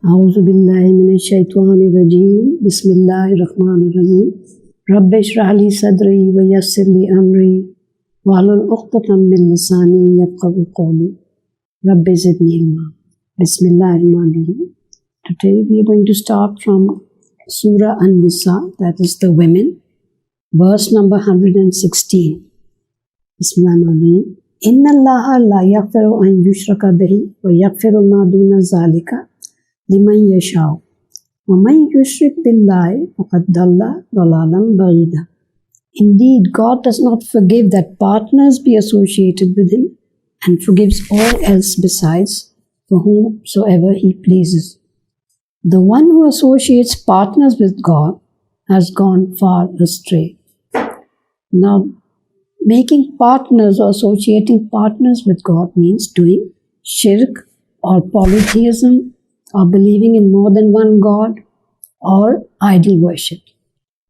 A'udhu billahi minash shaitani rajim. Bismillahir rahmanir rahim. Rabbi shrah li sadri wa yassir li amri wahlul 'uqdatam min lisani yafqahu qawli. Rabbi zidni ilma. Bismillahir rahmanir rahim. Today we are going to start from Surah An-Nisa, that is the women, verse number 116. Bismillahir rahmanir rahim. Inna Allaha la yaghfiru an yushraka bihi wa yaghfiru ma duna zalika liman yasha'u wa man yushrik billahi faqad dalla dalalan ba'ida. Indeed, God does not forgive that partners be associated with Him and forgives all else besides for whomsoever He pleases. The one who associates partners with God has gone far astray. Now, making partners or associating partners with God means doing shirk or polytheism, or believing in more than one God, or idol worship.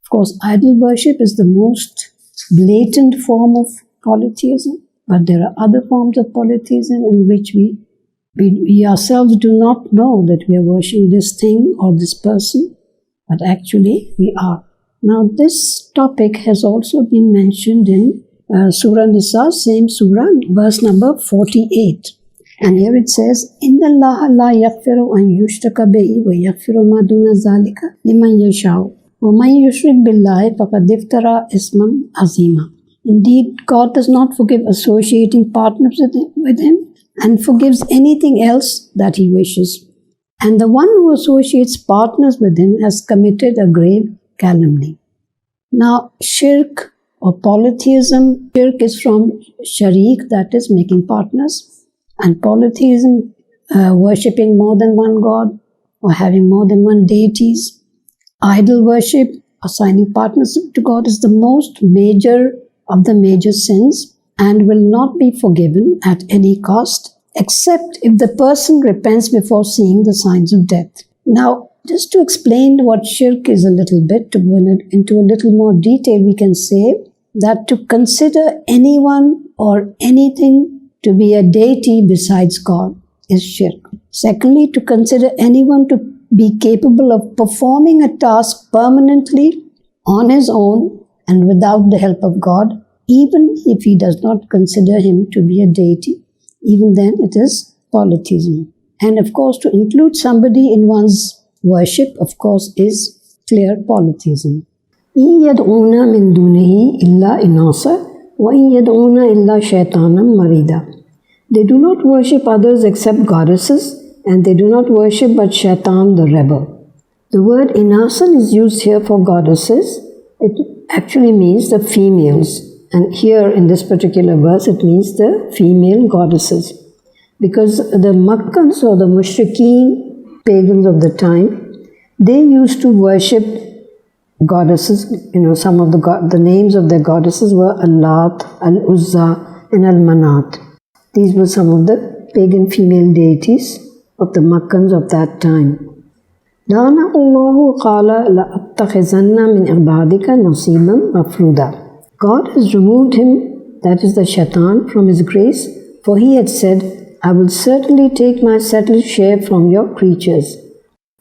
Of course, idol worship is the most blatant form of polytheism, but there are other forms of polytheism in which we ourselves do not know that we are worshipping this thing or this person, but actually we are. Now, this topic has also been mentioned in Surah An-Nisa, same surah, verse number 48. And here it says, Inna Allaha la yaghfiru an yushraka bihi wa yaghfiru ma duna zalika liman yasha'u wa man yushrik billahi faqad iftara isman azima. Indeed, God does not forgive associating partners with Him and forgives anything else that He wishes. And the one who associates partners with Him has committed a grave calumny. Now, shirk or polytheism, shirk is from sharik, that is making partners. And polytheism, worshipping more than one God or having more than one deities. Idol worship, assigning partners to God, is the most major of the major sins and will not be forgiven at any cost, except if the person repents before seeing the signs of death. Now, just to explain what shirk is a little bit, to go into a little more detail, we can say that to consider anyone or anything to be a deity besides God is shirk. Secondly, to consider anyone to be capable of performing a task permanently on his own and without the help of God, even if he does not consider him to be a deity, even then it is polytheism. And of course, to include somebody in one's worship, of course, is clear polytheism. إِن يَدْعُونَ مِن دُونِهِ إِلَّا إِنَاثًا وَإِن يَدْعُونَ إِلَّا شَيْطَانًا مَرِيدًا. They do not worship others except goddesses, and they do not worship but Shaitan the rebel. The word inasan is used here for goddesses. It actually means the females. And here in this particular verse, it means the female goddesses. Because the Makkans or the Mushrikeen, pagans of the time, they used to worship goddesses. Some of the names of their goddesses were Al-Lat, Al-Uzza, and Al-Manat. These were some of the pagan female deities of the Makkans of that time. لَعَنَهُ اللَّهُ قَالَ لَأَتَّخِذَنَّ مِنْ عِبَادِكَ نَصِيبًا مَفْرُوضًا. God has removed him, that is the Shaitan, from his grace, for he had said, I will certainly take my settled share from your creatures.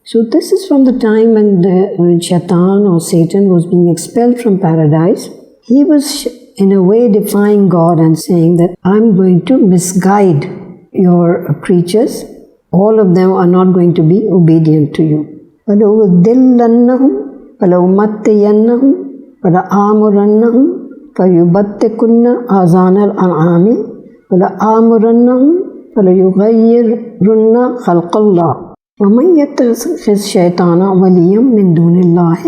So this is from the time when Shaitan or Satan was being expelled from paradise. He was in a way defying God and saying that I'm going to misguide your creatures. All of them are not going to be obedient to you. فَلَأُضِلَّنَّهُمْ فَلَأُمَتِّيَنَّهُمْ فَلَآمُرَنَّهُمْ فَيُبَتِّكُنَّ آذَانَ الْأَنْعَامِ فَلَآمُرَنَّهُمْ فَلَيُغَيِّرُنَّ خَلْقَ اللَّهِ وَمَنْ يَتَّخِذْ الشَّيْطَانَ وَلِيًّا مِنْ دُونِ اللَّهِ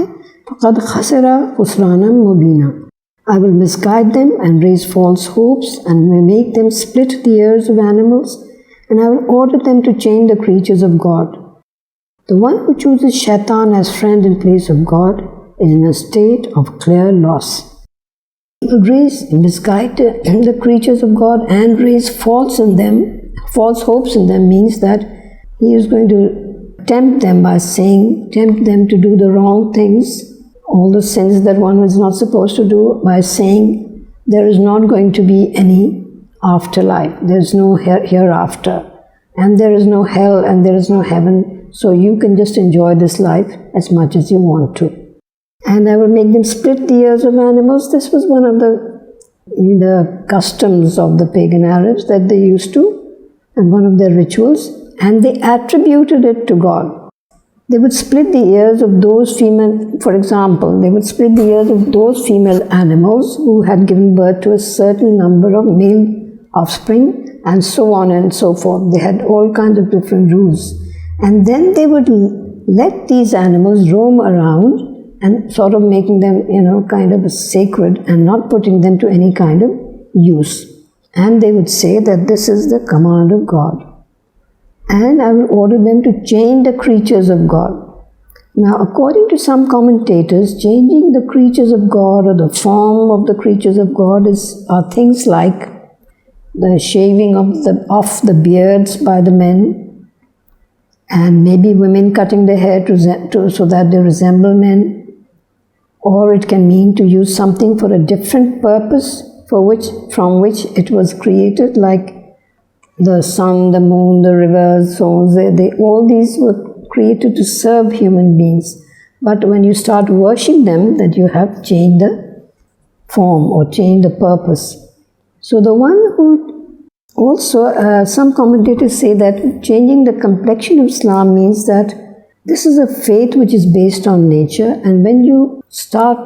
فَقَدْ خَسِرَ خُسْرَانًا مُبِينًا. I will misguide them and raise false hopes and may make them split the ears of animals, and I will order them to chain the creatures of God. The one who chooses Shaitan as friend in place of God is in a state of clear loss. He will misguide the creatures of God and raise false hopes in them, means that he is going to tempt them to do the wrong things, all the sins that one is not supposed to do, by saying there is not going to be any afterlife, there is no hereafter, and there is no hell and there is no heaven so you can just enjoy this life as much as you want to. And I will make them split the ears of animals. This was one of the customs of the pagan Arabs that they used to, and one of their rituals, and they attributed it to God. They would split the ears of those female, for example, they would split the ears of those female animals who had given birth to a certain number of male offspring, and so on and so forth. They had all kinds of different rules. And then they would let these animals roam around and sort of making them, kind of sacred and not putting them to any kind of use. And they would say that this is the command of God. And I will order them to chain the creatures of God. Now, according to some commentators, changing the creatures of God or the form of the creatures of God are things like the shaving off the beards by the men, and maybe women cutting their hair so that they resemble men. Or it can mean to use something for a different purpose from which it was created, like the sun, the moon, the rivers, so all these were created to serve human beings. But when you start worshiping them, that you have changed the form or changed the purpose. So the one who also, some commentators say that changing the complexion of Islam means that this is a faith which is based on nature, and when you start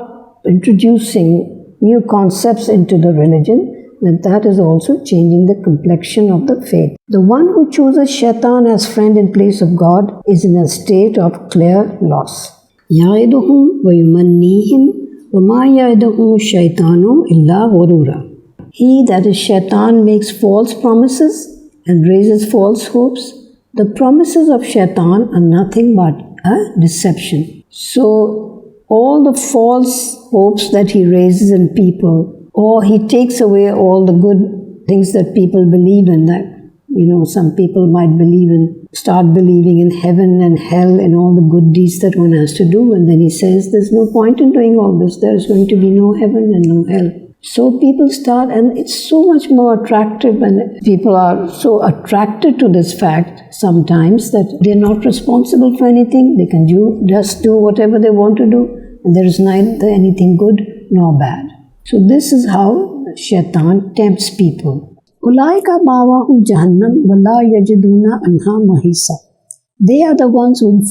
introducing new concepts into the religion, that is also changing the complexion of the faith. The one who chooses shaitan as friend in place of God is in a state of clear loss. يَعِدُهُمْ وَيُمَنِّيهِمْ وَمَا يَعِدُهُمُ الشَّيْطَانُ إِلَّا غُرُورًا. He, that is shaitan, makes false promises and raises false hopes. The promises of shaitan are nothing but a deception. So all the false hopes that he raises in people, or he takes away all the good things that people believe in, that, some people might start believing in heaven and hell and all the good deeds that one has to do. And then he says, there's no point in doing all this. There's going to be no heaven and no hell. So people start, and it's so much more attractive, and people are so attracted to this fact sometimes that they're not responsible for anything. They can just do whatever they want to do, and there is neither anything good nor bad. So this is how shaitan tempts people. Ulaika ma'wahum jahannam wa la yajiduna anha mahisa. They are the ones whose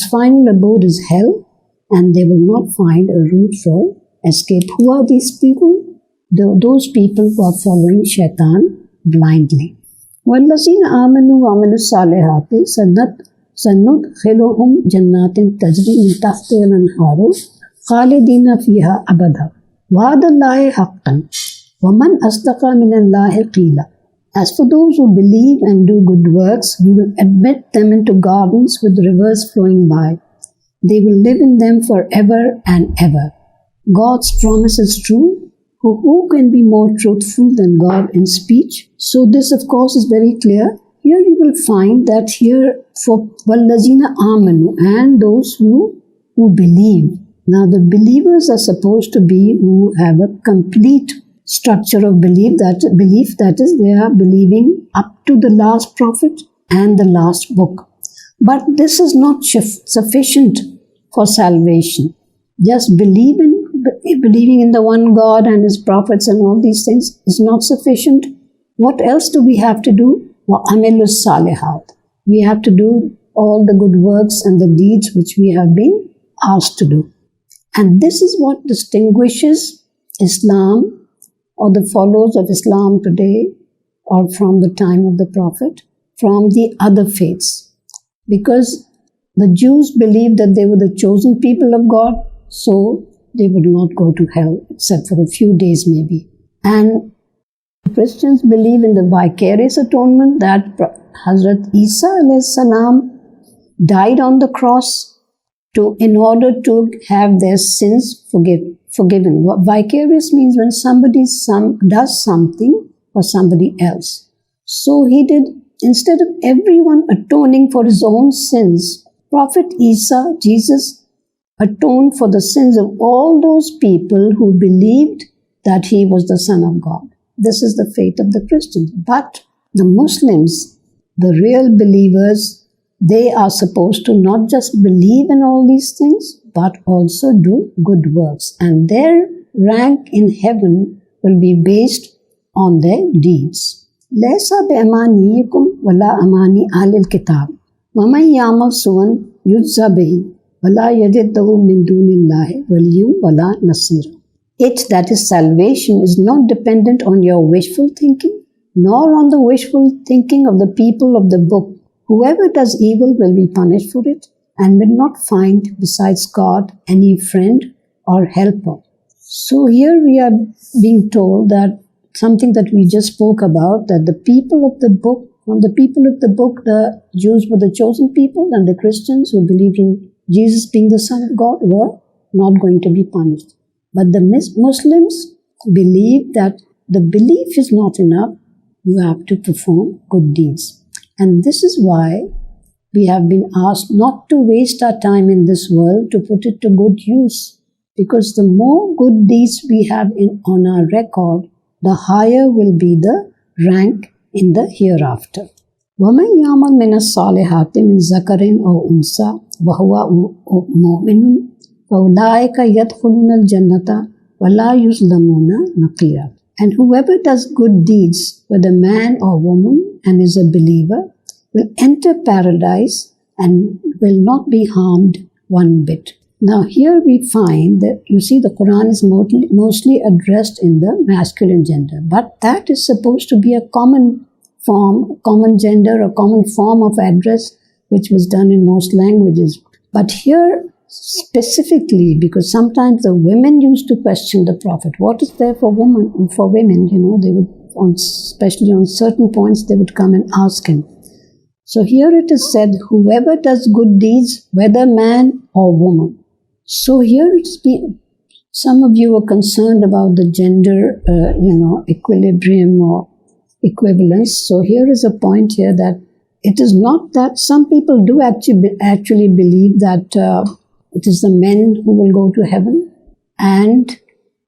final abode is hell, and they will not find a route for escape. Who are these people? Those people who are following shaitan blindly. وَالَّذِينَ آمَنُوا وَعَمِلُوا الصَّالِحَاتِ سَنُدْخِلُهُمْ جَنَّاتٍ تَجْرِي مِنْ تَحْتِهَا الْأَنْهَارُ خَالِدِينَ فِيهَا أَبَدًا وَعْدَ اللَّهِ حَقًّا وَمَنْ أَصْدَقَ مِنَ اللَّهِ قِيلًا. As for those who believe and do good works, we will admit them into gardens with rivers flowing by. They will live in them forever and ever. God's promise is true. Who can be more truthful than God in speech? So this, of course, is very clear. Here you will find that here for وَالَّذِينَ آمَنُوا, and those who believe. Now the believers are supposed to be who have a complete structure of belief, that is, they are believing up to the last prophet and the last book. But this is not sufficient for salvation. Just believing in the one God and His prophets and all these things is not sufficient. What else do we have to do? وَعَمِلُوا الصَّالِحَاتِ. We have to do all the good works and the deeds which we have been asked to do. And this is what distinguishes Islam, or the followers of Islam today, or from the time of the Prophet, from the other faiths. Because the Jews believed that they were the chosen people of God, so they would not go to hell except for a few days maybe. And Christians believe in the vicarious atonement, that Hazrat Isa a.s. died on the cross in order to have their sins forgiven. What vicarious means, when somebody does something for somebody else. So he did, instead of everyone atoning for his own sins, Prophet Isa, Jesus, atoned for the sins of all those people who believed that he was the Son of God. This is the faith of the Christians. But the Muslims, the real believers, they are supposed to not just believe in all these things, but also do good works. And their rank in heaven will be based on their deeds. Laysa bi'amaniyikum wala amani ahlil kitab. وَمَنْ يَعْمَلْ سُوءًا يُجْزَ بِهِ وَلَا يَجِدْ لَهُ مِنْ دُونِ اللَّهِ وَلِيٌّ وَلَا نَصِيرٌ. It, that is salvation, is not dependent on your wishful thinking, nor on the wishful thinking of the people of the book. Whoever does evil will be punished for it, and will not find besides God any friend or helper. So here we are being told that something that we just spoke about, that the people of the book, from the people of the book, the Jews were the chosen people, and the Christians who believed in Jesus being the Son of God were not going to be punished. But the Muslims believe that the belief is not enough, you have to perform good deeds. And this is why we have been asked not to waste our time in this world, to put it to good use. Because the more good deeds we have on our record, the higher will be the rank in the hereafter. وَمَنْ يَعْمَلْ مِنَ الصَّالِحَاتِ مِنْ ذَكَرٍ أَوْ أُنْثَىٰ وَهُوَ مُؤْمِنٌ فَأُولَٰئِكَ يَدْخُلُونَ الْجَنَّةَ وَلَا يُظْلَمُونَ نَقِيرًا. And whoever does good deeds, whether man or woman, and is a believer, will enter paradise and will not be harmed one bit. Now here we find that, you see, the Quran is mostly addressed in the masculine gender, but that is supposed to be a common form, common gender, a common form of address, which was done in most languages. But here specifically, because sometimes the women used to question the Prophet, what is there for women? They would, especially on certain points, they would come and ask him. So here it is said, whoever does good deeds, whether man or woman. So here some of you are concerned about the gender, equilibrium or equivalence. So here is a point here that it is not that some people do actually believe that it is the men who will go to heaven, and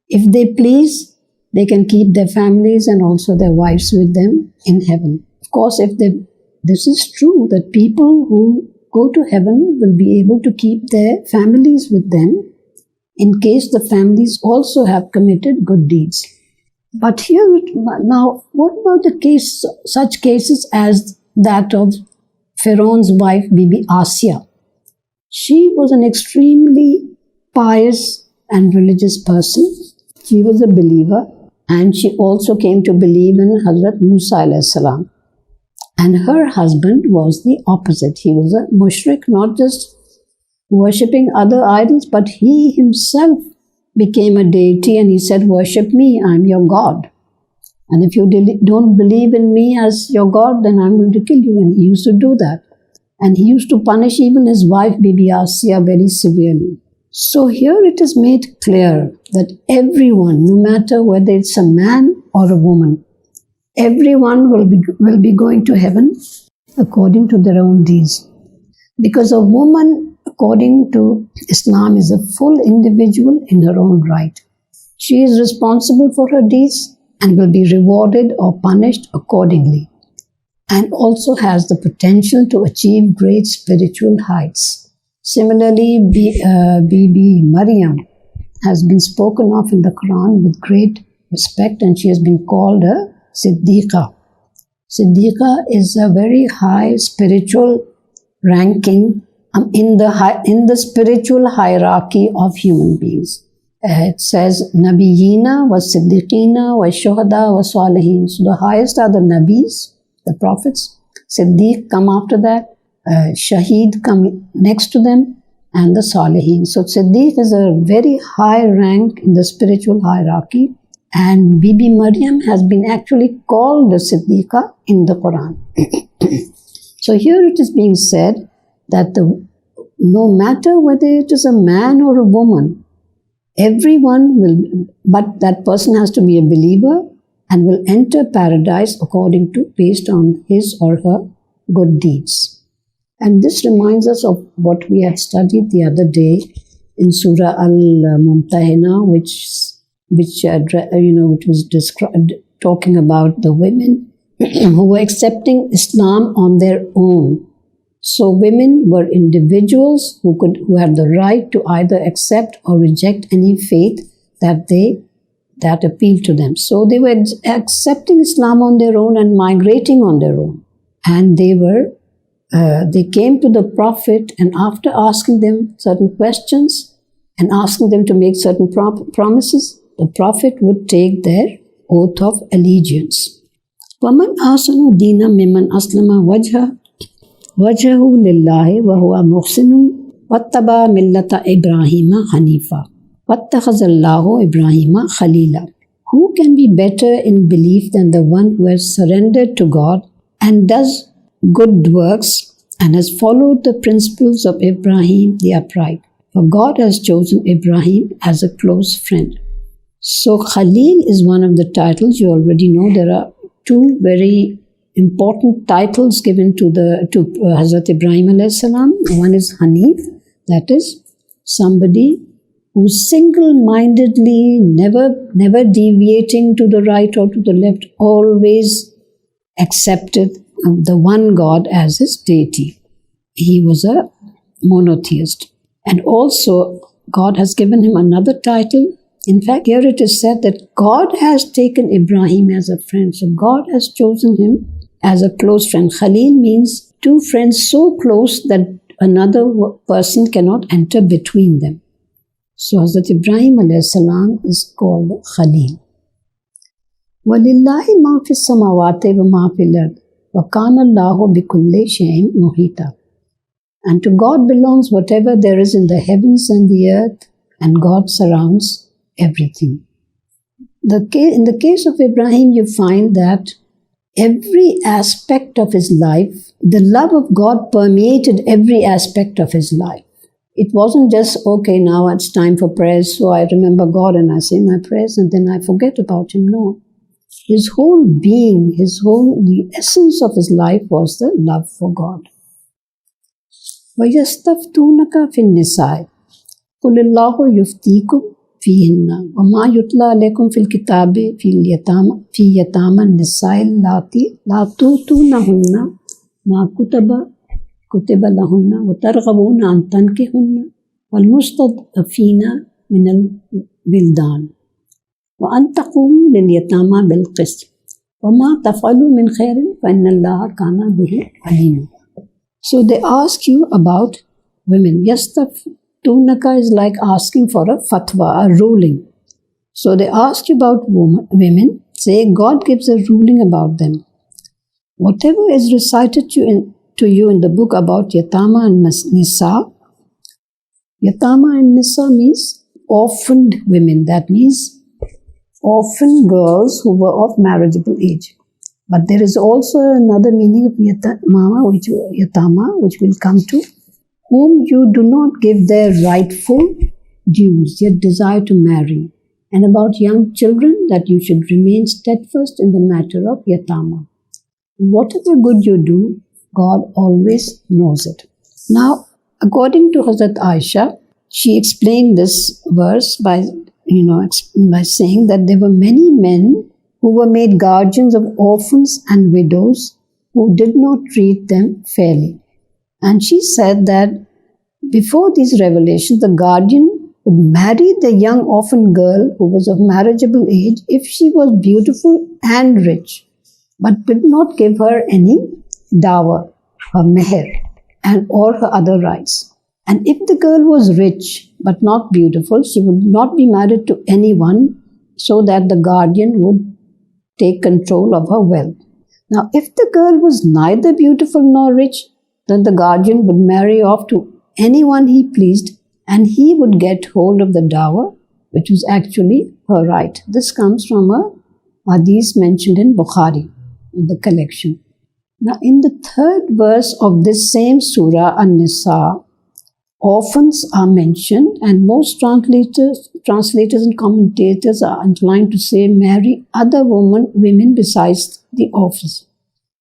if they please, they can keep their families and also their wives with them in heaven. Of course, this is true, that people who go to heaven will be able to keep their families with them in case the families also have committed good deeds. But here, now, what about such cases as that of Pharaoh's wife, Bibi Asya? She was an extremely pious and religious person. She was a believer, and she also came to believe in Hazrat Musa alayhi salam. And her husband was the opposite. He was a mushrik, not just worshipping other idols, but he himself became a deity, and he said, worship me, I'm your God. And if you don't believe in me as your God, then I'm going to kill you. And he used to do that. And he used to punish even his wife, Bibi Asya, very severely. So here it is made clear that everyone, no matter whether it's a man or a woman, everyone will be going to heaven according to their own deeds. Because a woman, according to Islam, is a full individual in her own right. She is responsible for her deeds and will be rewarded or punished accordingly, and also has the potential to achieve great spiritual heights. Similarly, Bibi Maryam has been spoken of in the Quran with great respect, and she has been called a Siddiqa. Siddiqa is a very high spiritual ranking in the spiritual hierarchy of human beings. It says, Nabiyina wa Siddiqina wa Shuhada wa Salihin. So the highest are the Nabis, the prophets. Siddiq come after that. Shaheed come next to them. And the Salihin. So Siddiq is a very high rank in the spiritual hierarchy. And Bibi Maryam has been actually called the Siddiqa in the Quran. So here it is being said that no matter whether it is a man or a woman, everyone will, but that person has to be a believer and will enter paradise based on his or her good deeds. And this reminds us of what we had studied the other day in Surah Al-Mumtahina, which was described, talking about the women who were accepting Islam on their own. So women were individuals who had the right to either accept or reject any faith that appealed to them. So they were accepting Islam on their own and migrating on their own. And they came to the Prophet, and after asking them certain questions and asking them to make certain promises, the Prophet would take their oath of allegiance. وَمَنْ أَحْسَنُ دِينًا مِمَّنْ أَسْلَمَ وَجْهَهُ لِلَّهِ وَهُوَ مُحْسِنٌ وَاتَّبَعَ مِلَّةَ إِبْرَاهِيمَ حَنِيفًا وَاتَّخَذَ اللَّهُ إِبْرَاهِيمَ خَلِيلًا. Who can be better in belief than the one who has surrendered to God and does good works and has followed the principles of Ibrahim the upright? For God has chosen Ibrahim as a close friend. So Khalil is one of the titles. You already know there are two very important titles given to Hazrat Ibrahim alayhi salam. One is Hanif, that is somebody who single-mindedly, never deviating to the right or to the left, always accepted the one God as his deity. He was a monotheist. And also, God has given him another title. In fact, here it is said that God has taken Ibrahim as a friend. So God has chosen him as a close friend. Khalil means two friends so close that another person cannot enter between them. So Hazrat Ibrahim alayhi salam is called Khalil. وَلِلَّهِ مَا فِي السَّمَاوَاتِ وَمَا فِي الْأَرْضِ وَكَانَ اللَّهُ بِكُلِّ شَيْءٍ مُحِيطًا. And to God belongs whatever there is in the heavens and the earth, and God surrounds everything. In the case of Ibrahim, you find that every aspect of his life, the love of God permeated every aspect of his life. It wasn't just, okay, now it's time for prayers, so I remember God and I say my prayers and then I forget about him. No. His whole being, the essence of his life was the love for God. وَيَسْتَفْتُونَكَ فِي النِّسَاءِ قُلِ اللَّهُ يُفْتِيكُمْ فِيهِنَّ وَمَا يُتْلَى عَلَيْكُمْ فِي الْكِتَابِ فِي يَتَامَى النِّسَاءِ اللَّاتِي لَا تُؤْتُونَهُنَّ مَا كُتِبَ لَهُنَّ وَتَرْغَبُونَ أَنْ تَنكِحُنَّ وَالْمُسْتَضْعَفِينَ مِنَ الْوِلْدَانِ وَأَنْ تَقُومُوا لِلْيَتَامَى بِالْقِسْطِ وَمَا تَفْعَلُوا مِنْ خَيْرٍ فَإِنَّ اللَّهَ كَانَ بِهِ عَلِيمًا. So they ask you about women. Yastaftunaka is like asking for a fatwa, a ruling. So they ask you about women, say God gives a ruling about them. Whatever is recited to you in the book about Yatama and Nisa, Yatama and Nisa means orphaned women. That means orphan girls who were of marriageable age. But there is also another meaning of Yatama, which will come to, whom you do not give their rightful dues, yet desire to marry. And about young children, that you should remain steadfast in the matter of Yatama. Whatever good you do, God always knows it. Now, according to Hazrat Aisha, she explained this verse by saying that there were many men who were made guardians of orphans and widows who did not treat them fairly. And she said that before these revelations, the guardian would marry the young orphan girl who was of marriageable age if she was beautiful and rich, but did not give her any dower, her meher, or her other rights. And if the girl was rich but not beautiful, she would not be married to anyone so that the guardian would take control of her wealth. Now, if the girl was neither beautiful nor rich, then the guardian would marry off to anyone he pleased and he would get hold of the dower, which was actually her right. This comes from a hadith mentioned in Bukhari, in the collection. Now, in the third verse of this same Surah An-Nisa, orphans are mentioned, and most translators and commentators are inclined to say marry other women besides the orphans.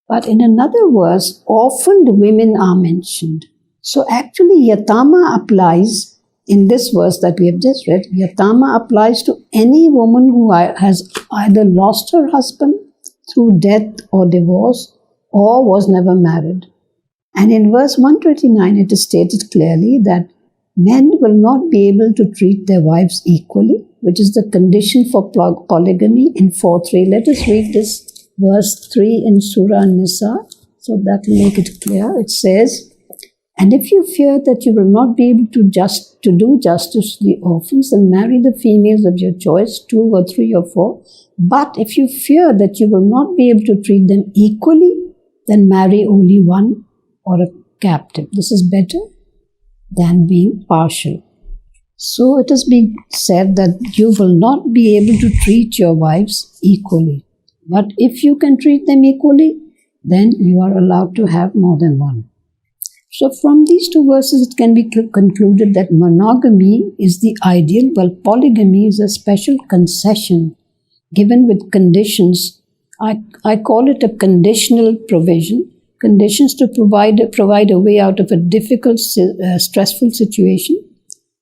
But in another verse, orphaned women are mentioned. So actually, Yatama applies in this verse that we have just read. Yatama applies to any woman who has either lost her husband through death or divorce or was never married. And in verse 129, it is stated clearly that men will not be able to treat their wives equally, which is the condition for polygamy in 4:3. Let us read this verse 3 in Surah An-Nisa, so that will make it clear. It says, "And if you fear that you will not be able to do justice to the orphans, then marry the females of your choice, 2 or 3 or 4. But if you fear that you will not be able to treat them equally, then marry only one or a captive. This is better than being partial." So it has been said that you will not be able to treat your wives equally. But if you can treat them equally, then you are allowed to have more than one. So from these two verses, it can be concluded that monogamy is the ideal, while polygamy is a special concession given with conditions. I call it a conditional provision, conditions to provide a way out of a difficult, stressful situation,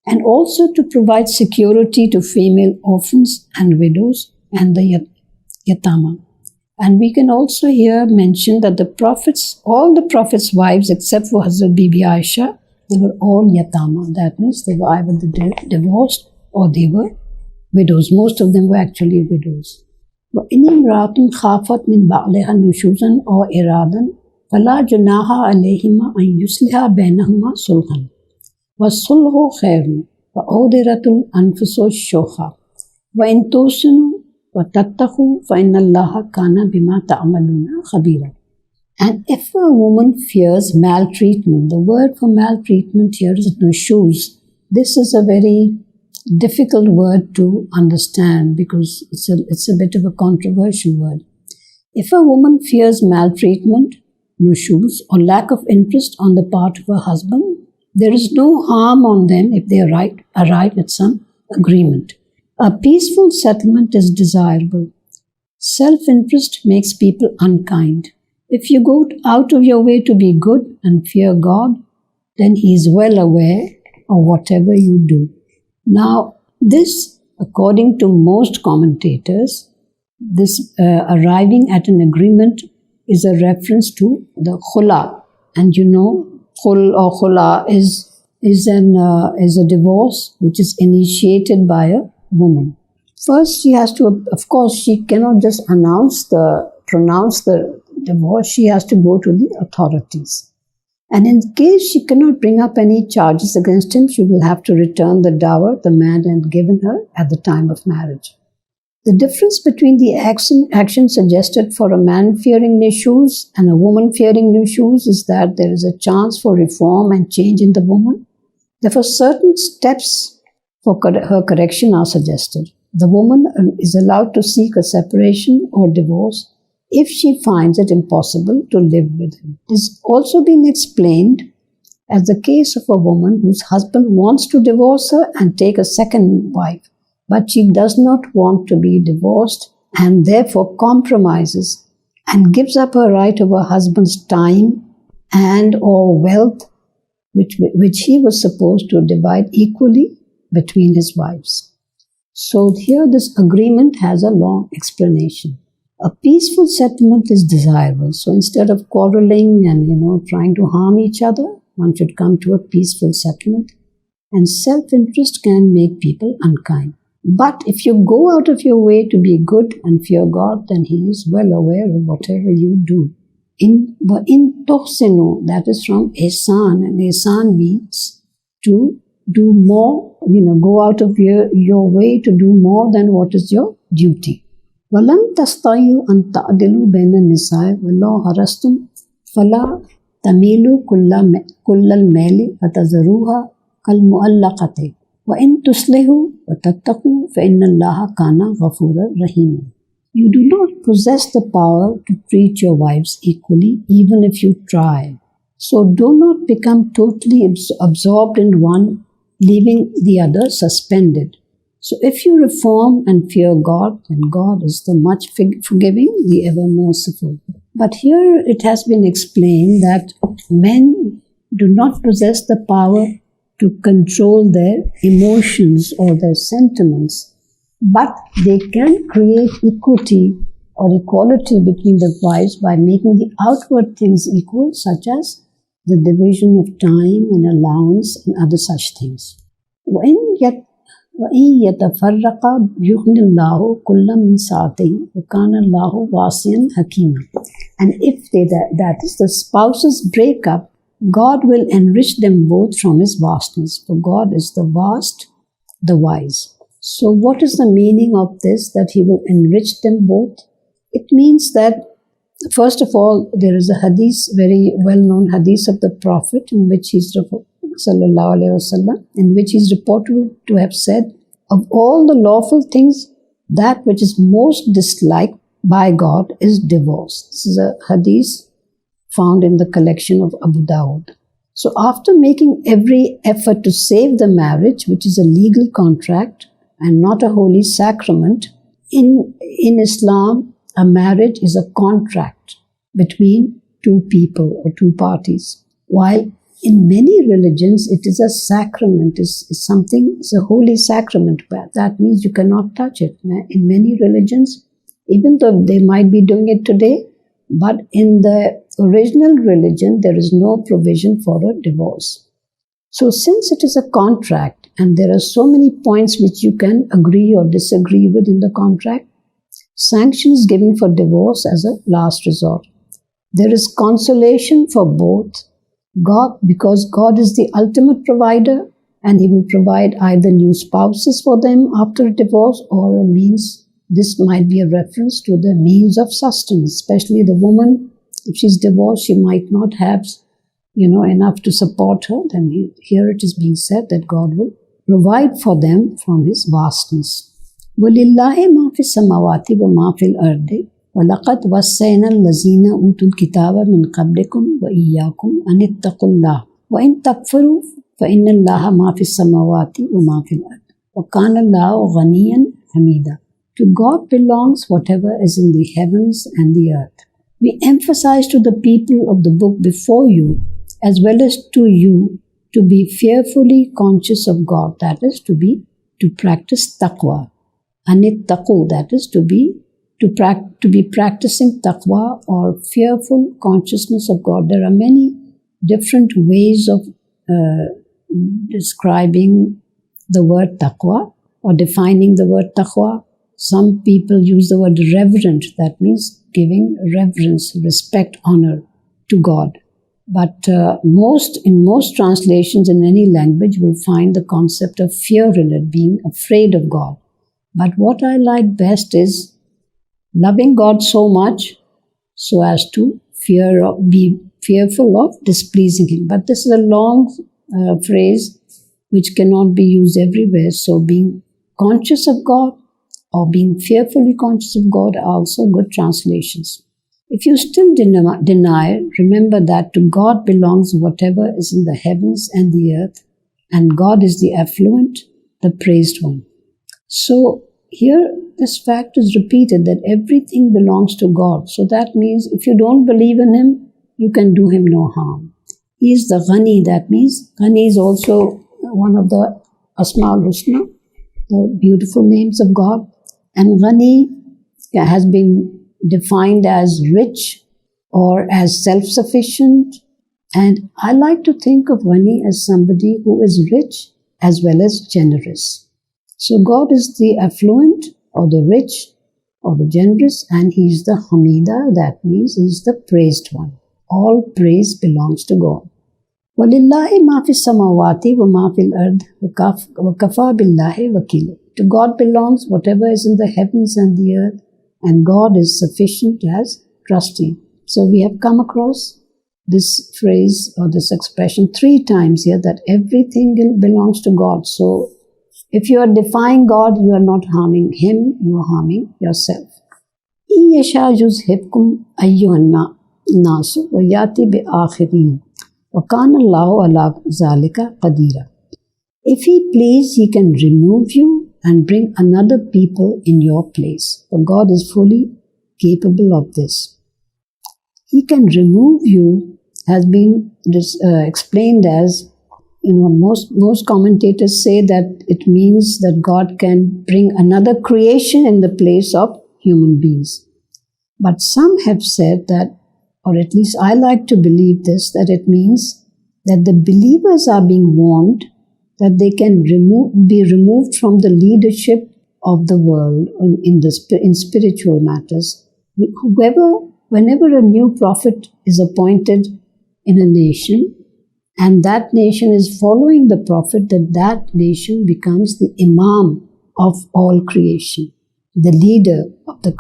and also to provide security to female orphans and widows and the yatama. And we can also here mention that all the Prophet's wives except for Hazrat Bibi Aisha, they were all yatama. That means they were either divorced or they were widows. Most of them were actually widows. وَإِنِ امْرَأَةٌ خَافَتْ مِنْ بَعْلِهَا نُشُوزًا أَوْ إِرَادًا فَلَا جُنَاحَ عَلَيْهِمَا أَنْ يُصْلِحَا بَيْنَهُمَا صُلْحًا وَالصُّلْحُ خَيْرٌ وَأُحْضِرَتِ الْأَنْفُسُ الشُّحَّ وَإِنْ تُحْسِنُوا وَتَتَّقُوا فَإِنَّ اللَّهَ كَانَ بِمَا تَعْمَلُونَ خَبِيرًا. And if a woman fears maltreatment, the word for maltreatment here is nushuz. This is a very difficult word to understand because it's a bit of a controversial word. If a woman fears maltreatment, nushuz, or lack of interest on the part of her husband, there is no harm on them if they arrive at some agreement. A peaceful settlement is desirable. Self-interest makes people unkind. If you go out of your way to be good and fear God, then He is well aware of whatever you do. Now, this, according to most commentators, this arriving at an agreement is a reference to the khula. And you know, khul or khula is a divorce which is initiated by a woman. First, she has to, of course, she cannot just pronounce the divorce. She has to go to the authorities. And in case she cannot bring up any charges against him, she will have to return the dower the man had given her at the time of marriage. The difference between the action suggested for a man fearing nushuz and a woman fearing nushuz is that there is a chance for reform and change in the woman. Therefore, certain steps for her correction are suggested. The woman is allowed to seek a separation or divorce if she finds it impossible to live with him. It is also been explained as the case of a woman whose husband wants to divorce her and take a second wife, but she does not want to be divorced and therefore compromises and gives up her right of her husband's time and or wealth, which he was supposed to divide equally between his wives. So here this agreement has a long explanation. A peaceful settlement is desirable. So instead of quarreling and trying to harm each other, one should come to a peaceful settlement. And self-interest can make people unkind. But if you go out of your way to be good and fear God, then He is well aware of whatever you do. In tuhsinu, that is from ihsan, and ihsan means to do more, go out of your way to do more than what is your duty. وَلَنْ تَسْطَعِيُوا أَنْ تَعْدِلُوا بَيْنَ النِّسَاءِ وَلَوْ حَرَصْتُمْ فَلَا تَمِيلُوا كُلَّ الْمَيْلِ فَتَذَرُوهَا كَالْمُعَلَّقَةِ وَإِنْ تُصْلِحُوا وَتَتَّقُوا فَإِنَّ اللَّهَ كَانَ غَفُورًا رَحِيمًا. You do not possess the power to treat your wives equally, even if you try. So do not become totally absorbed in one, leaving the other suspended. So if you reform and fear God, then God is the much forgiving, the ever merciful. But here it has been explained that men do not possess the power to control their emotions or their sentiments, but they can create equity or equality between the wives by making the outward things equal, such as the division of time and allowance and other such things. وَإِن يَتَفَرَّقَا يُغْنِ اللَّهُ كُلًّا مِنْ سَعَتِهِ وَكَانَ اللَّهُ وَاسِعًا حَكِيمًا. And if they, that is, the spouses break up, God will enrich them both from His vastness, for God is the vast, the wise. So what is the meaning of this, that He will enrich them both? It means that, first of all, there is a hadith, very well-known hadith of the Prophet, in which he's sallallahu alaihi wasallam, in which he's reported to have said, of all the lawful things, that which is most disliked by God is divorce. This is a hadith found in the collection of Abu Dawud. So after making every effort to save the marriage, which is a legal contract and not a holy sacrament, in Islam, a marriage is a contract between two people or two parties. While in many religions, it is a sacrament, is something, it's a holy sacrament. But that means you cannot touch it. In many religions, even though they might be doing it today, but in the original religion, there is no provision for a divorce. So since it is a contract, and there are so many points which you can agree or disagree with in the contract, sanction is given for divorce as a last resort. There is consolation for both, God, because God is the ultimate provider, and He will provide either new spouses for them after a divorce or a means. This might be a reference to the means of sustenance, especially the woman. If she's divorced, she might not have, enough to support her. Then here it is being said that God will provide for them from His vastness. وَلِلَّهِ مَا فِي السَّمَاوَاتِ وَمَا فِي الْأَرْضِ وَلَقَدْ وَصَّيْنَا الَّذِينَ أُوتُوا الْكِتَابَ مِنْ قَبْلِكُمْ وَإِيَّاكُمْ أَنِ اتَّقُوا اللَّهَ وَإِنْ تَكْفُرُوا فَإِنَّ اللَّهَ مَا فِي السَّمَاوَاتِ وَمَا فِي الْأَرْضِ وَكَانَ اللَّهُ غَنِيًّا حَمِيدًا. To God belongs whatever is in the heavens and the earth. We emphasize to the people of the book before you, as well as to you, to be fearfully conscious of God, that is, to practice taqwa. Anittaqu, that is, to be practicing taqwa or fearful consciousness of God. There are many different ways of describing the word taqwa or defining the word taqwa. Some people use the word reverent, that means giving reverence, respect, honor to God. But in most translations in any language, you will find the concept of fear in it, being afraid of God. But what I like best is loving God so much so as to be fearful of displeasing Him. But this is a long phrase which cannot be used everywhere. So being conscious of God or being fearfully conscious of God are also good translations. If you still deny, remember that to God belongs whatever is in the heavens and the earth, and God is the affluent, the praised one. So here this fact is repeated that everything belongs to God. So that means if you don't believe in Him, you can do Him no harm. He is the Ghani, that means Ghani is also one of the Asma al-Husna, the beautiful names of God. And Ghani has been defined as rich or as self-sufficient. And I like to think of Ghani as somebody who is rich as well as generous. So God is the affluent or the rich or the generous, and He is the Hamida, that means He is the praised one. All praise belongs to God. وَلِلَّهِ مَا فِي السَّمَاوَاتِ وَمَا فِي الْأَرْضِ وَكَفَى بِاللَّهِ وَكِيلًا. To God belongs whatever is in the heavens and the earth, and God is sufficient as trustee. So we have come across this phrase or this expression 3 times here, that everything belongs to God. So if you are defying God, you are not harming Him, you are harming yourself. إِن يَشَاءْ يُذْهِبْكُمْ أَيُّهَا النَّاسُ وَيَأْتِ بِآخِرِينَ وَكَانَ اللَّهُ عَلَى ذَلِكَ قَدِيرًا. If He please, He can remove you and bring another people in your place. For God is fully capable of this. He can remove you has been explained as, most commentators say that it means that God can bring another creation in the place of human beings. But some have said that or at least I like to believe this, that it means that the believers are being warned that they can be removed from the leadership of the world in spiritual matters. Whenever a new prophet is appointed in a nation, and that nation is following the prophet, that nation becomes the imam of all creation, the leader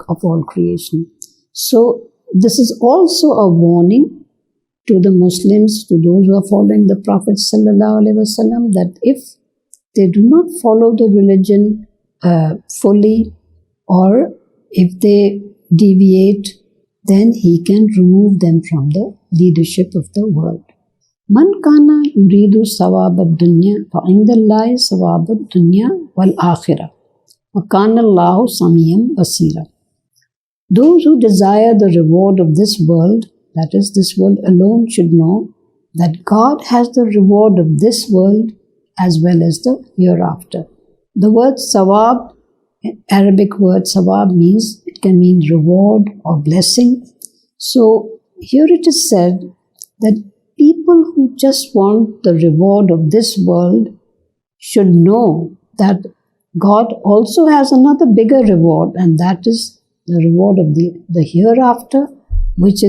of all creation. So this is also a warning to the Muslims, to those who are following the Prophet ﷺ, that if they do not follow the religion fully, or if they deviate, then he can remove them from the leadership of the world. Man kana yuridu sawab ad-dunya fa indallahi sawab ad-dunya wal akhirah wa kana Allahu samiyyan basira. Those who desire the reward of this world, that is, this world alone, should know that God has the reward of this world as well as the hereafter. The word sawab, Arabic word sawab, means, it can mean reward or blessing. So here it is said that people who just want the reward of this world should know that God also has another bigger reward, and that is the reward of the hereafter, which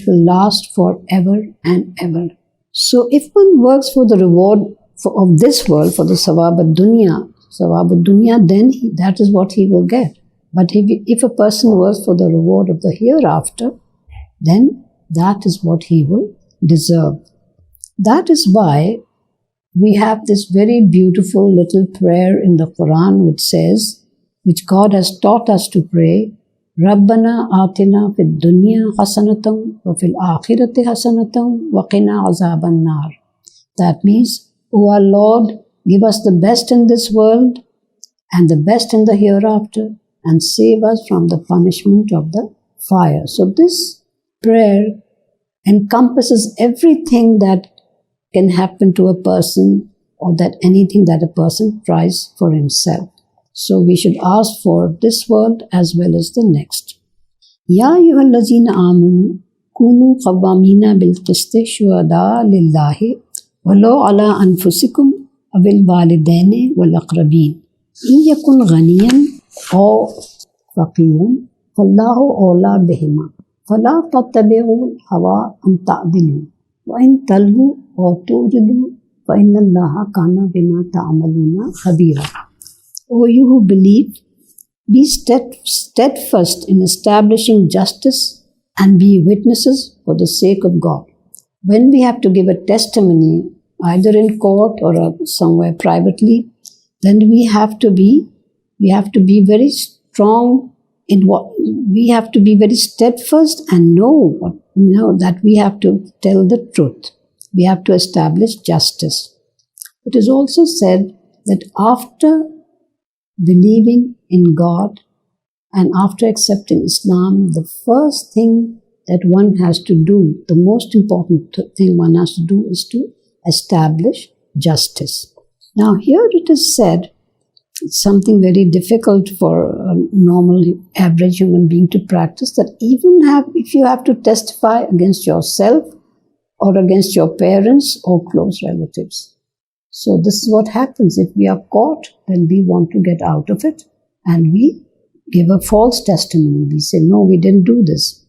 will last forever and ever. So if one works for the reward of this world, for the sawab ad-dunya, then that is what he will get. But if a person works for the reward of the hereafter, then that is what he will deserve. That is why we have this very beautiful little prayer in the Quran which God has taught us to pray, Rabbana atina fid dunya hasanatam wa fil akhirati hasanatam wa qina azaban nar. That means, O our Lord, give us the best in this world and the best in the hereafter, and save us from the punishment of the fire. So this prayer encompasses everything that can happen to a person, or that anything that a person tries for himself. So we should ask for this world as well as the next. Ya ayyuhallazina amanu kunu qawwamina bil qisti shuhada lillahi walau ala anfusikum awil walidaini wal aqrabin in yakun ghaniyan aw faqiran fallahu awla bihima fala tattabi'u hawa an ta'dilu wa in talwu aw tu'ridu fa inna Allaha kana bima ta'maluna khabira. O you who believe, be steadfast in establishing justice and be witnesses for the sake of God. When we have to give a testimony, either in court or somewhere privately, then we have to be very strong in what we have to be very steadfast and know that we have to tell the truth. We have to establish justice. It is also said that after believing in God and after accepting Islam, the first thing that one has to do, the most important thing one has to do, is to establish justice. Now here it is said, it's something very difficult for a normal average human being to practice, that even if you have to testify against yourself or against your parents or close relatives. So this is what happens. If we are caught, then we want to get out of it and we give a false testimony. We say, no, we didn't do this.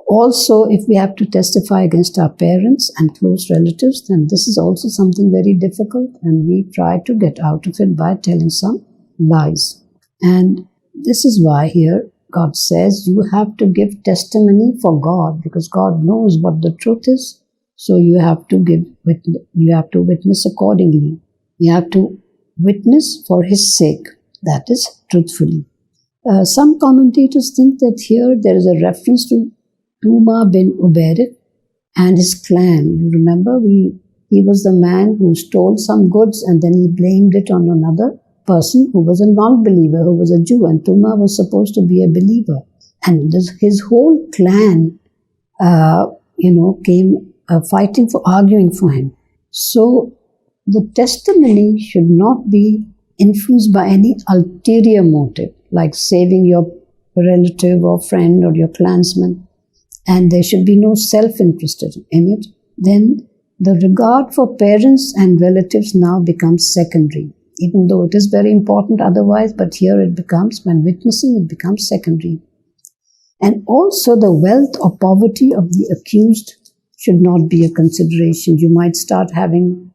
Also, if we have to testify against our parents and close relatives, then this is also something very difficult, and we try to get out of it by telling some lies. And this is why here God says you have to give testimony for God, because God knows what the truth is. So you have to witness accordingly. You have to witness for His sake, that is, truthfully. Some commentators think that here there is a reference to Tuma bin Ubayrik and his clan. You remember, he was the man who stole some goods and then he blamed it on another person who was a non-believer, who was a Jew, and Tuma was supposed to be a believer. And his whole clan, came fighting for, arguing for him. So the testimony should not be influenced by any ulterior motive, like saving your relative or friend or your clansman. and there should be no self-interest in it, then the regard for parents and relatives now becomes secondary, even though it is very important otherwise, but here it becomes, when witnessing, it becomes secondary. And also the wealth or poverty of the accused should not be a consideration. You might start having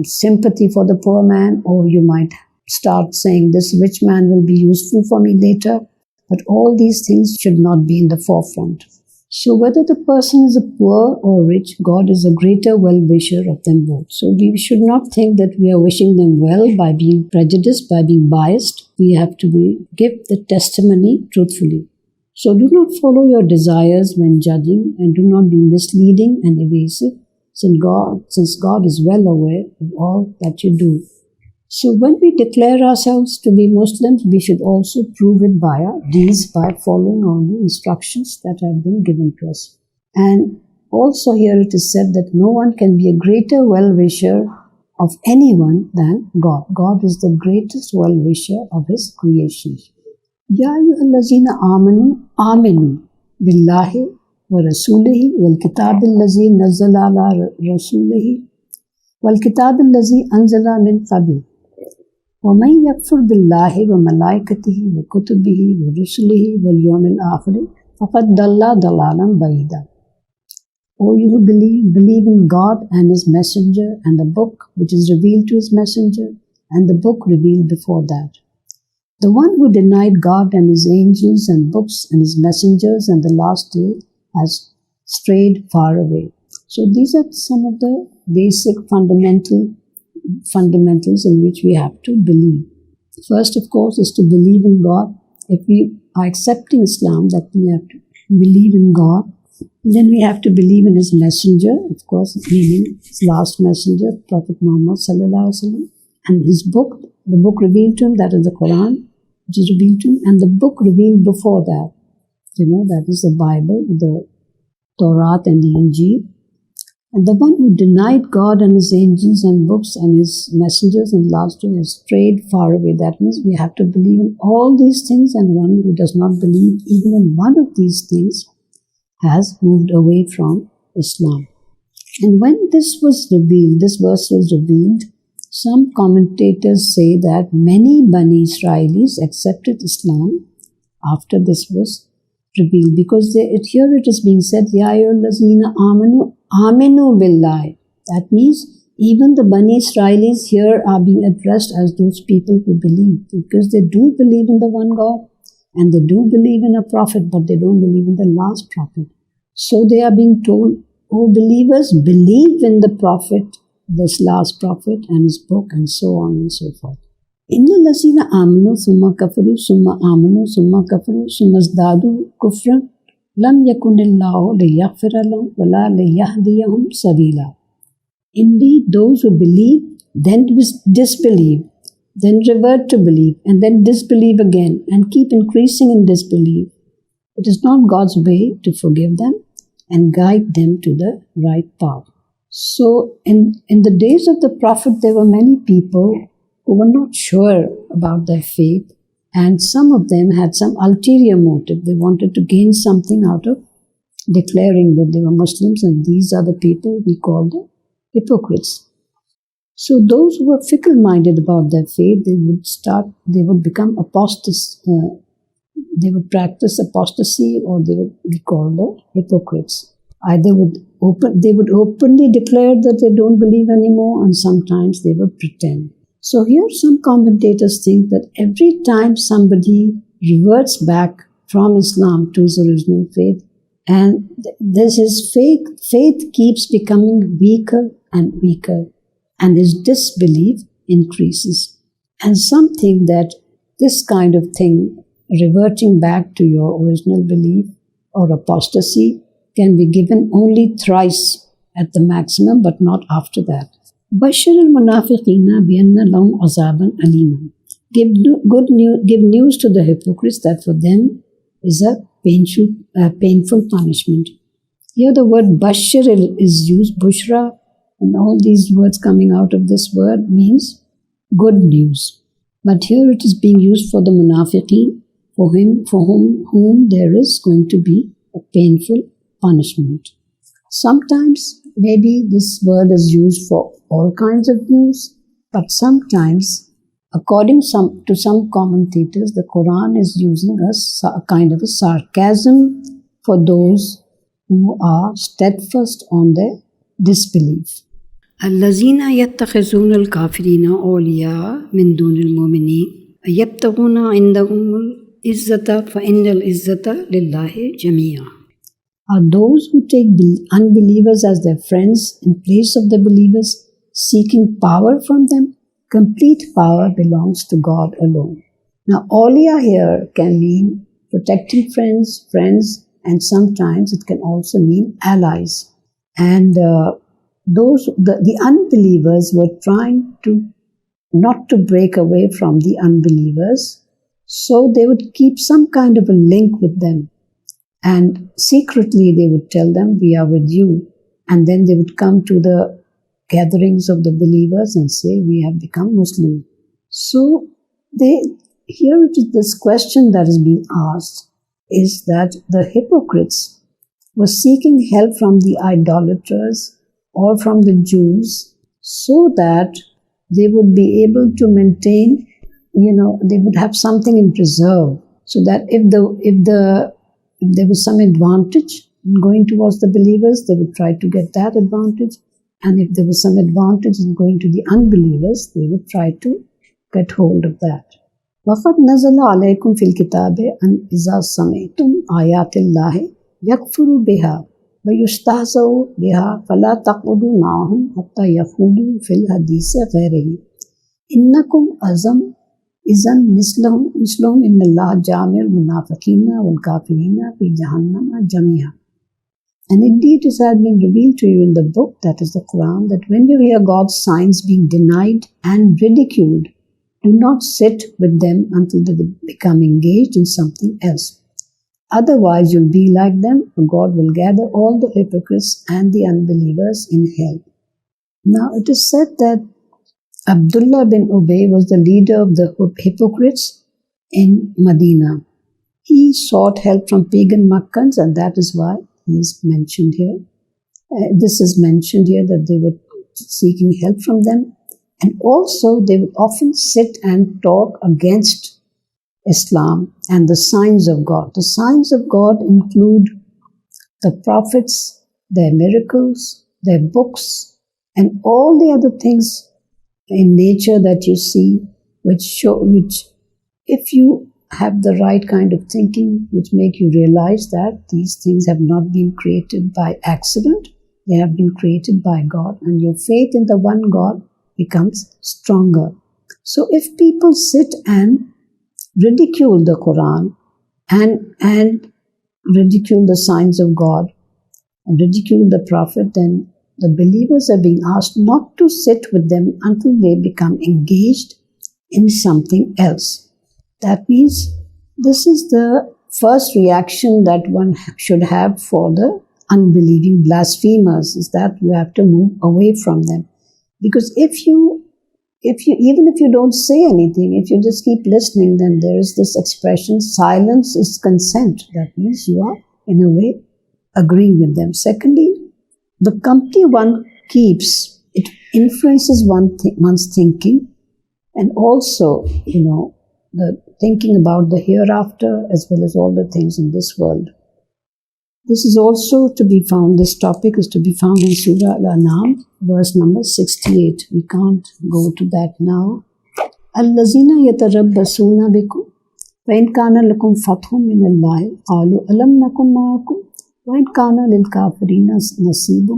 sympathy for the poor man, or you might start saying this rich man will be useful for me later, but all these things should not be in the forefront. So whether the person is a poor or rich, God is a greater well-wisher of them both. So we should not think that we are wishing them well by being prejudiced, by being biased. We have to give the testimony truthfully. So do not follow your desires when judging, and do not be misleading and evasive, since God is well aware of all that you do. So when we declare ourselves to be Muslims, we should also prove it by our deeds, by following all the instructions that have been given to us. And also here it is said that no one can be a greater well-wisher of anyone than God. God is the greatest well-wisher of His creations. Ya ayyuhallazina aminu billahi wa rasulihi wal kitabil lazi nazzala ala rasulihi wal kitabil lazi anzala min qabl. وَمَنْ يَكْفُرْ بِاللَّهِ وَمَلَائِكَتِهِ وَكُتُبِهِ وَرُسُلِهِ وَالْيَوْمِ الْآخِرِ فَقَدْ ضَلَّ ضَلَالًا بَعِيدًا. O you who believe in God and His messenger and the book which is revealed to His messenger and the book revealed before that. The one who denied God and His angels and books and His messengers and the last day has strayed far away. So these are some of the basic fundamentals in which we have to believe. First, of course, is to believe in God. If we are accepting Islam, that we have to believe in God, then we have to believe in His messenger, of course, meaning His last messenger, Prophet Muhammad sallallahu alaihi wasallam, and His book, the book revealed to Him, that is the Quran, which is revealed to Him, and the book revealed before that, that is the Bible, the Torah and the Injil. And the one who denied God and His angels and books and His messengers and last day has strayed far away. That means we have to believe in all these things, and one who does not believe even in one of these things has moved away from Islam. And when this was revealed, this verse was revealed, some commentators say that many Bani Israelis accepted Islam after this was revealed, because here it is being said, Ya ayyuhallazina aminu billahi. That means even the Bani Israelis here are being addressed as those people who believe, because they do believe in the one God and they do believe in a prophet, but they don't believe in the last prophet. So they are being told, O believers, believe in the prophet, this last prophet and his book, and so on and so forth. Inna lazina amanu summa kafaru summa amanu summa kafaru summa zdadu kufran lam yakunillahu liyaghfira lahum wala liyahdiyahum sabila. Indeed, those who believe, then disbelieve, then revert to believe, and then disbelieve again, and keep increasing in disbelief, it is not God's way to forgive them and guide them to the right path. So, in the days of the Prophet, there were many people who were not sure about their faith, and some of them had some ulterior motive. They wanted to gain something out of declaring that they were Muslims, and these are the people we call the hypocrites. So those who were fickle-minded about their faith, they would become apostates. They would practice apostasy, or they would be called the hypocrites. Either they would openly declare that they don't believe anymore, and sometimes they would pretend. So here some commentators think that every time somebody reverts back from Islam to his original faith, and his faith keeps becoming weaker and weaker, and his disbelief increases. And some think that this kind of thing, reverting back to your original belief or apostasy, can be given only thrice at the maximum, but not after that. Bashir al-munafiqina bi'anna lahum azaban alima. Give news to the hypocrites that for them is a painful punishment. Here the word bashir is used, bushra, and all these words coming out of this word means good news. But here it is being used for the munafiqeen, for whom there is going to be a painful punishment. Sometimes maybe this word is used for all kinds of news, but sometimes, according to some commentators, the Quran is using a kind of a sarcasm for those who are steadfast on their disbelief. الذين يتخذون الكافرين أولياء من دون المؤمنين يبتغون عندهم العزة فإن العزة لله جميعا. Are those who take unbelievers as their friends in place of the believers, seeking power from them? Complete power belongs to God alone. Now, awliya here can mean protecting friends, and sometimes it can also mean allies. And the unbelievers were trying to not to break away from the unbelievers, so they would keep some kind of a link with them. And secretly they would tell them, we are with you. And then they would come to the gatherings of the believers and say, we have become Muslim. So here it is this question that is being asked, is that the hypocrites were seeking help from the idolaters or from the Jews so that they would be able to maintain, they would have something in preserve, so that if there was some advantage in going towards the believers, they would try to get that advantage. And if there was some advantage in going to the unbelievers, they would try to get hold of that. وَقَدْ نَزَلَ عَلَيْكُمْ فِي الْكِتَابِ أَنْ إِذَا سَمِعْتُمْ آيَاتِ اللَّهِ يَكْفُرُ بِهَا وَيُسْتَهْزَأُ بِهَا فَلَا تَقْعُدُوا مَعَهُمْ حَتَّى يَخُوضُوا فِي الْحَدِيثِ غَيْرِهِ إِنَّكُمْ إِذًا مِثْلُهُمْ إِنَّ اللَّهَ جَامِعُ الْمُنَافِقِينَ وَالْكَافِرِينَ فِي جَهَنَّمَ جَمِيعًا. And indeed it has been revealed to you in the book, that is the Quran, that when you hear God's signs being denied and ridiculed, do not sit with them until they become engaged in something else. Otherwise you'll be like them, for God will gather all the hypocrites and the unbelievers in hell. Now it is said that Abdullah bin Ubay was the leader of the hypocrites in Medina. He sought help from pagan Makkans, and that is why he is mentioned here. This is mentioned here that they were seeking help from them. And also they would often sit and talk against Islam and the signs of God. The signs of God include the prophets, their miracles, their books, and all the other things in nature that you see, which if you have the right kind of thinking, which make you realize that these things have not been created by accident, they have been created by God, and your faith in the one God becomes stronger. So if people sit and ridicule the Quran and ridicule the signs of God and ridicule the Prophet, then the believers are being asked not to sit with them until they become engaged in something else. That means this is the first reaction that one should have for the unbelieving blasphemers, is that you have to move away from them. Because even if you don't say anything, if you just keep listening, then there is this expression, silence is consent. That means you are, in a way, agreeing with them. Secondly, the company one keeps, it influences one's thinking, and also, the thinking about the hereafter as well as all the things in this world. This is also to be found, this topic is to be found in Surah An-Nisa, verse number 68. We can't go to that now. الَّذِينَ يَتَرَبَّصُونَ بِكُمْ وَإِنْ كَانَ لَكُمْ فَتْحٌ مِّنَ اللَّهِ قَالُوا أَلَمْ نَكُنْ مَعَكُمْ وَإِنْ كَانَ لِلْكَافِرِينَ نَصِيبٌ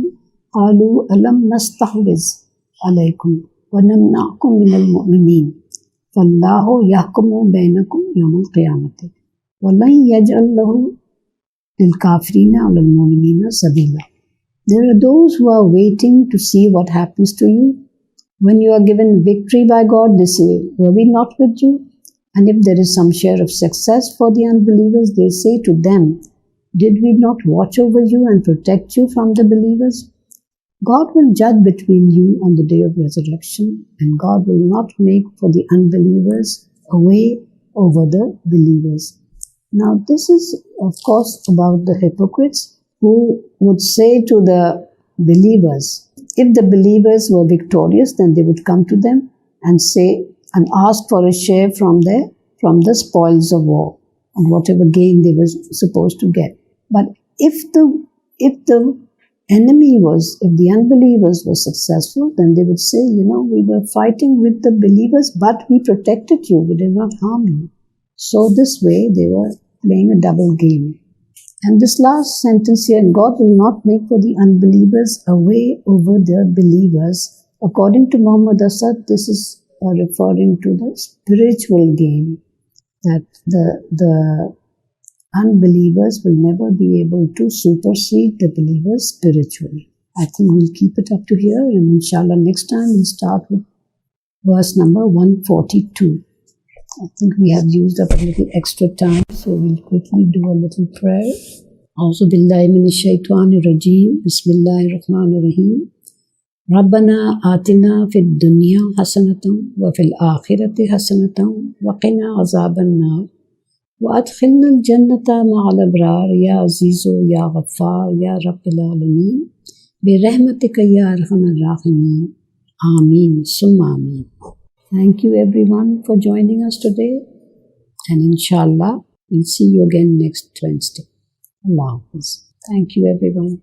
قَالُوا أَلَمْ نَسْتَحْوِذْ عَلَيْكُمْ وَنَمْنَعْكُمْ مِنَ الْمُؤْمِنِينَ فَاللَّهُ يَحْكُمُ بَيْنَكُمْ يَوْمَ الْقِيَامَةِ وَلَنْ يَجْعَلَ لَهُ لِلْكَافِرِينَ عَلَى الْمُؤْمِنِينَ سَبِيلًا. There are those who are waiting to see what happens to you. When you are given victory by God, they say, were we not with you? And if there is some share of success for the unbelievers, they say to them, did we not watch over you and protect you from the believers? God will judge between you on the day of resurrection, and God will not make for the unbelievers a way over the believers. Now, this is, of course, about the hypocrites who would say to the believers, if the believers were victorious, then they would come to them and say and ask for a share from the spoils of war and whatever gain they were supposed to get. But if the if the unbelievers were successful, then they would say, we were fighting with the believers, but we protected you, we did not harm you. So this way they were playing a double game. And this last sentence here, and God will not make for the unbelievers a way over their believers. According to Muhammad Asad, this is referring to the spiritual game, that the unbelievers will never be able to supersede the believers spiritually. I think we'll keep it up to here, and inshallah next time we'll start with verse number 142. I think we have used up a little extra time, so we'll quickly do a little prayer. A'udhu billahi minash shaitanir rajim. Bismillahir rahmanir rahim. Rabbana atina fid dunya hasanatan wa fil akhirati hasanatan wa qina azaban nar wa adkhilna al jannata ma'al abrar ya azizu ya ghaffar ya rabbil alamin bi rahmatika ya arhamar rahimin. Ameen summa ameen. Thank you everyone for joining us today, and inshallah we'll see you again next Wednesday. Allah Hafiz. Thank you everyone.